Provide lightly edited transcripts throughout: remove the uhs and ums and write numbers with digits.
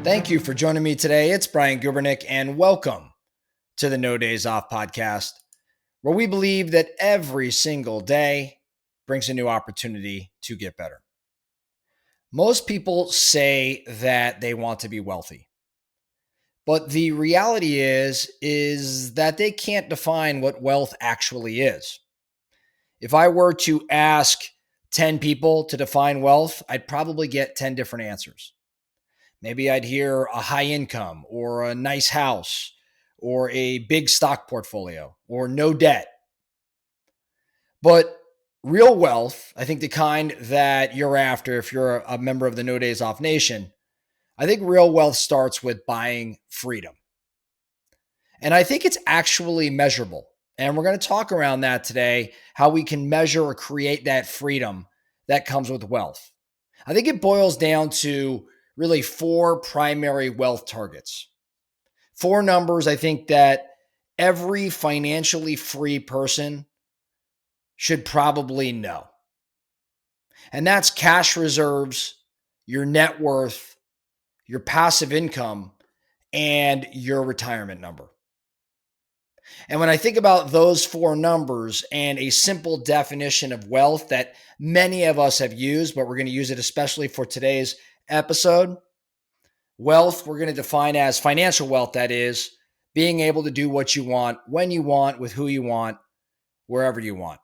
Thank you for joining me today. It's Brian Gubernick, and welcome to the No Days Off podcast, where we believe that every single day brings a new opportunity to get better. Most people say that they want to be wealthy, but the reality is that they can't define what wealth actually is. If I were to ask 10 people to define wealth, I'd probably get 10 different answers. Maybe I'd hear a high income or a nice house or a big stock portfolio or no debt. But real wealth, I think the kind that you're after if you're a member of the No Days Off Nation, I think real wealth starts with buying freedom. And I think it's actually measurable. And we're going to talk around that today, how we can measure or create that freedom that comes with wealth. I think it boils down to really four primary wealth targets. Four numbers I think that every financially free person should probably know. And that's cash reserves, your net worth, your passive income, and your retirement number. And when I think about those four numbers and a simple definition of wealth that many of us have used, but we're going to use it especially for today's episode, wealth, we're going to define as financial wealth, that is, being able to do what you want, when you want, with who you want, wherever you want.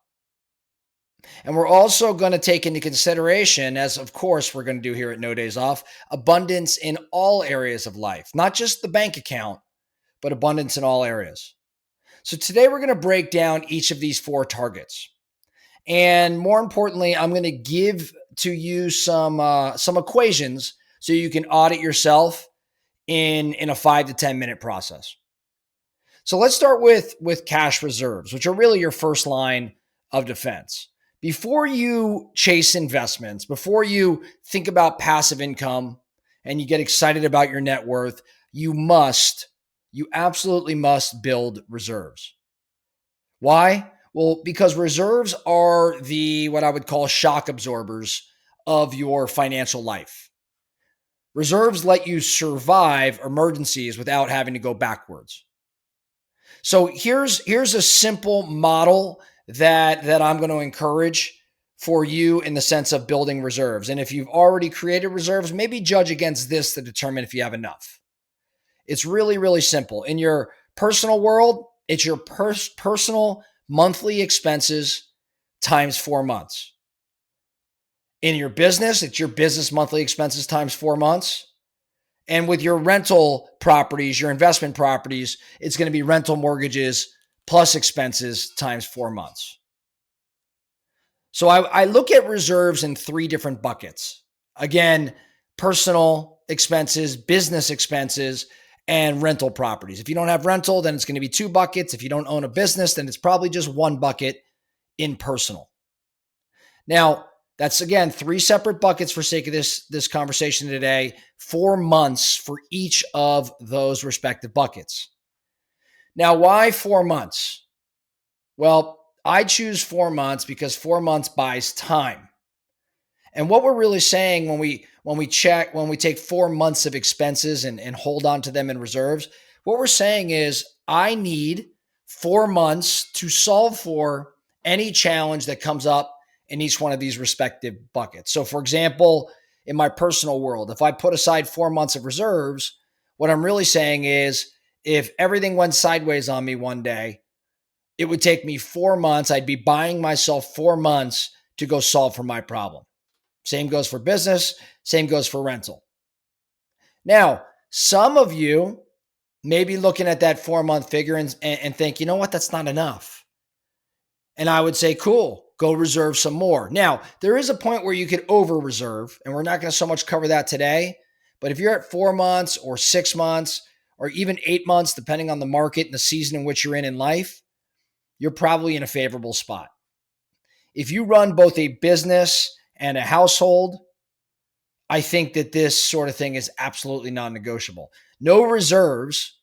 And we're also going to take into consideration, as of course we're going to do here at No Days Off, abundance in all areas of life, not just the bank account, but abundance in all areas. So today we're going to break down each of these four targets. And more importantly, I'm going to give to you some equations so you can audit yourself in a 5 to 10 minute process. So let's start with cash reserves, which are really your first line of defense. Before you chase investments, before you think about passive income and you get excited about your net worth, you absolutely must build reserves. Why? Well, because reserves are what I would call shock absorbers of your financial life. Reserves let you survive emergencies without having to go backwards. So here's a simple model that I'm going to encourage for you in the sense of building reserves. And if you've already created reserves, maybe judge against this to determine if you have enough. It's really, really simple. In your personal world, it's your personal monthly expenses times 4 months. In your business, it's your business monthly expenses times 4 months. And with your rental properties, your investment properties, it's going to be rental mortgages plus expenses times 4 months. So I look at reserves in 3 different buckets. Again, personal expenses, business expenses, and rental properties. If you don't have rental, then it's going to be 2 buckets. If you don't own a business, then it's probably just 1 bucket in personal. Now, that's, again, 3 separate buckets for sake of this conversation today, 4 months for each of those respective buckets. Now, why 4 months? Well, I choose 4 months because 4 months buys time. And what we're really saying when we take 4 months of expenses and hold on to them in reserves, what we're saying is I need 4 months to solve for any challenge that comes up in each one of these respective buckets. So for example, in my personal world, if I put aside 4 months of reserves, what I'm really saying is if everything went sideways on me one day, it would take me 4 months. I'd be buying myself 4 months to go solve for my problem. Same goes for business. Same goes for rental. Now, some of you may be looking at that 4 month figure and think, you know what, that's not enough. And I would say, cool, go reserve some more. Now, there is a point where you could over reserve, and we're not going to so much cover that today. But if you're at 4 months or 6 months or even 8 months, depending on the market and the season in which you're in life, you're probably in a favorable spot. If you run both a business and a household, I think that this sort of thing is absolutely non-negotiable. No reserves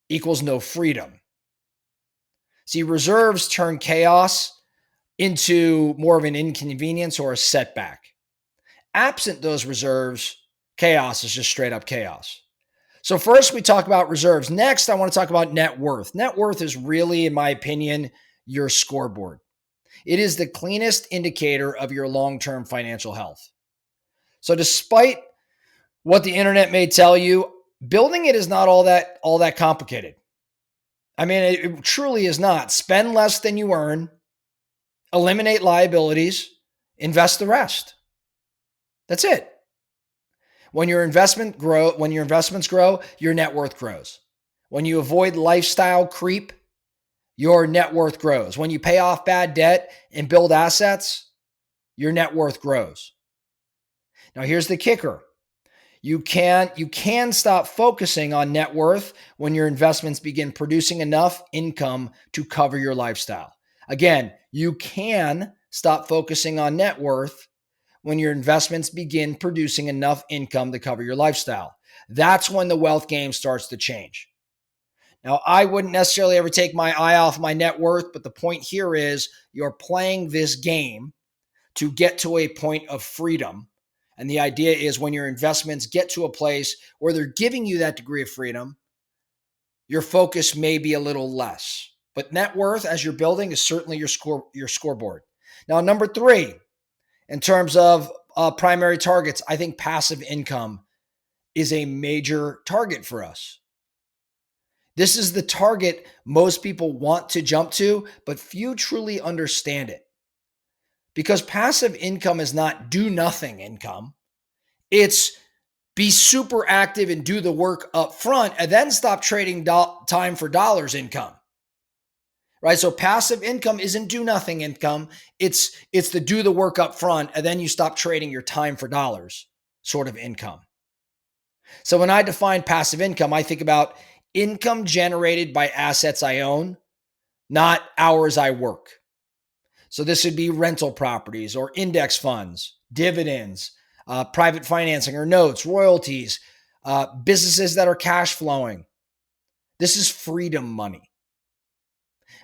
equals no freedom. See, reserves turn chaos into more of an inconvenience or a setback. Absent those reserves, Chaos is just straight up chaos. So first we talk about reserves. Next, I want to talk about net worth. Net worth is really, in my opinion, your scoreboard. It is the cleanest indicator of your long-term financial health. So despite what the internet may tell you, building it is not all that complicated. I mean, it truly is not. Spend less than you earn, eliminate liabilities, invest the rest. That's it. When your investments grow, your net worth grows. When you avoid lifestyle creep, your net worth grows. When you pay off bad debt and build assets, your net worth grows. Now here's the kicker. You can stop focusing on net worth when your investments begin producing enough income to cover your lifestyle. Again, you can stop focusing on net worth when your investments begin producing enough income to cover your lifestyle. That's when the wealth game starts to change. Now, I wouldn't necessarily ever take my eye off my net worth, but the point here is you're playing this game to get to a point of freedom. And the idea is when your investments get to a place where they're giving you that degree of freedom, your focus may be a little less. But net worth, as you're building, is certainly your scoreboard. Now, number 3, in terms of primary targets, I think passive income is a major target for us. This is the target most people want to jump to, but few truly understand it. Because passive income is not do nothing income. It's be super active and do the work up front and then stop trading time for dollars income. Right? So passive income isn't do nothing income. It's the do the work up front and then you stop trading your time for dollars sort of income. So when I define passive income, I think about income generated by assets I own, not hours I work. So this would be rental properties or index funds, dividends, private financing or notes, royalties, businesses that are cash flowing. This is freedom money.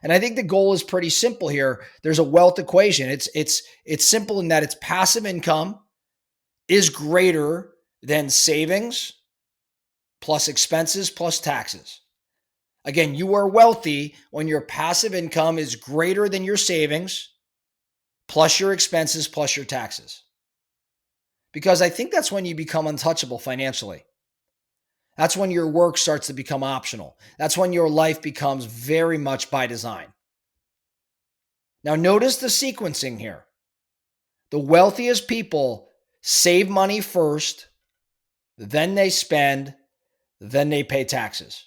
And I think the goal is pretty simple here. There's a wealth equation. It's simple in that it's passive income is greater than savings plus expenses plus taxes. Again, you are wealthy when your passive income is greater than your savings plus your expenses plus your taxes. Because I think that's when you become untouchable financially. That's when your work starts to become optional. That's when your life becomes very much by design. Now, notice the sequencing here. The wealthiest people save money first, then they spend, then they pay taxes.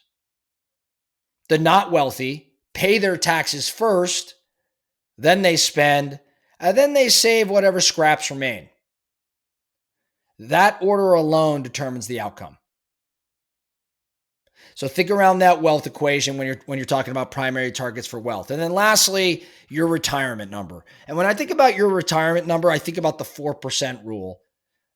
The not wealthy pay their taxes first, then they spend, and then they save whatever scraps remain. That order alone determines the outcome. So think around that wealth equation when you're talking about primary targets for wealth. And then lastly, your retirement number. And when I think about your retirement number, I think about the 4% rule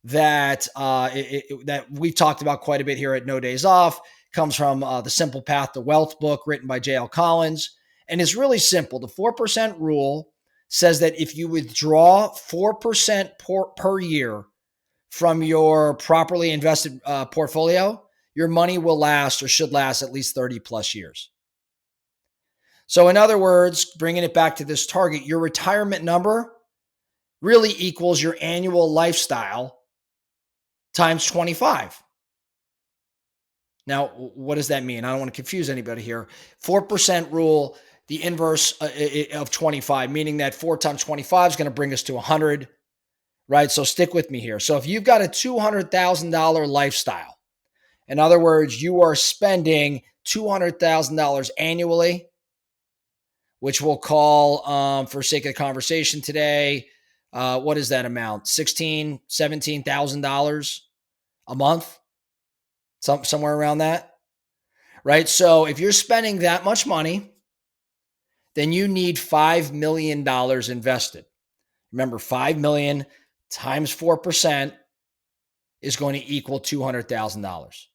that that we've talked about quite a bit here at No Days Off. Comes from the Simple Path to Wealth book written by J.L. Collins. And it's really simple. The 4% rule says that if you withdraw 4% per year from your properly invested portfolio, your money will last or should last at least 30 plus years. So in other words, bringing it back to this target, your retirement number really equals your annual lifestyle times 25. Now, what does that mean? I don't want to confuse anybody here. 4% rule, the inverse of 25, meaning that 4 times 25 is going to bring us to 100, right? So stick with me here. So if you've got a $200,000 lifestyle, in other words, you are spending $200,000 annually, which we'll call, for sake of the conversation today, what is that amount? $16,000, $17,000 a month? Somewhere around that, right? So if you're spending that much money, then you need $5 million invested. Remember, 5 million times 4% is going to equal $200,000.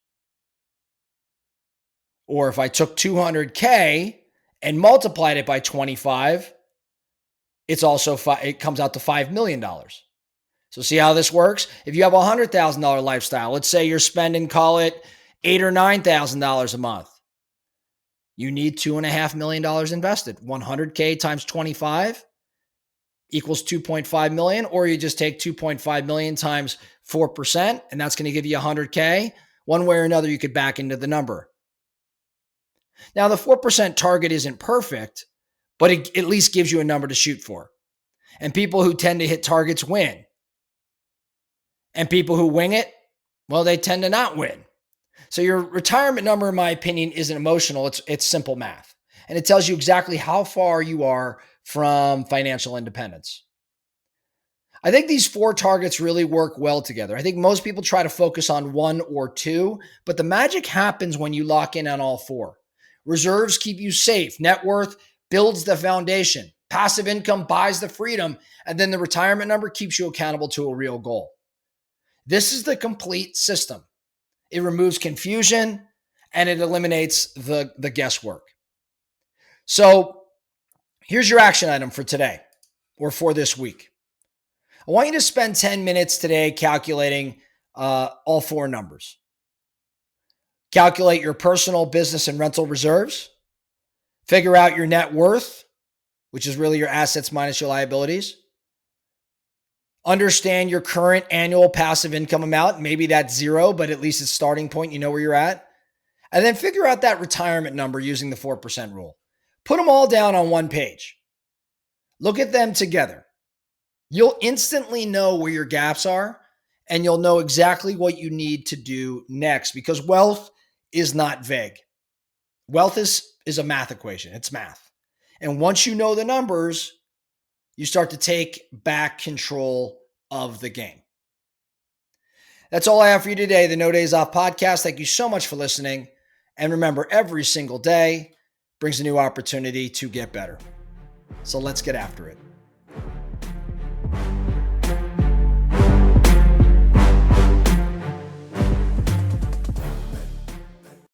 Or if I took 200K and multiplied it by 25, it comes out to $5 million. So see how this works? If you have a $100,000 lifestyle, let's say you're spending, call it $8,000 or $9,000 a month. You need $2.5 million invested. 100K times 25 equals 2.5 million, or you just take 2.5 million times 4%, and that's going to give you 100K. One way or another, you could back into the number. Now, the 4% target isn't perfect, but it at least gives you a number to shoot for. And people who tend to hit targets win. And people who wing it, well, they tend to not win. So your retirement number, in my opinion, isn't emotional. It's simple math. And it tells you exactly how far you are from financial independence. I think these 4 targets really work well together. I think most people try to focus on 1 or 2, but the magic happens when you lock in on all 4. Reserves keep you safe. Net worth builds the foundation. Passive income buys the freedom. And then the retirement number keeps you accountable to a real goal. This is the complete system. It removes confusion and it eliminates the guesswork. So here's your action item for today or for this week. I want you to spend 10 minutes today calculating all 4 numbers. Calculate your personal, business, and rental reserves. Figure out your net worth, which is really your assets minus your liabilities. Understand your current annual passive income amount. Maybe that's 0, but at least it's a starting point. You know where you're at. And then figure out that retirement number using the 4% rule. Put them all down on one page. Look at them together. You'll instantly know where your gaps are, and you'll know exactly what you need to do next, because wealth is not vague. Wealth is a math equation. It's math. And once you know the numbers, you start to take back control of the game. That's all I have for you today, the No Days Off podcast. Thank you so much for listening. And remember, every single day brings a new opportunity to get better. So let's get after it.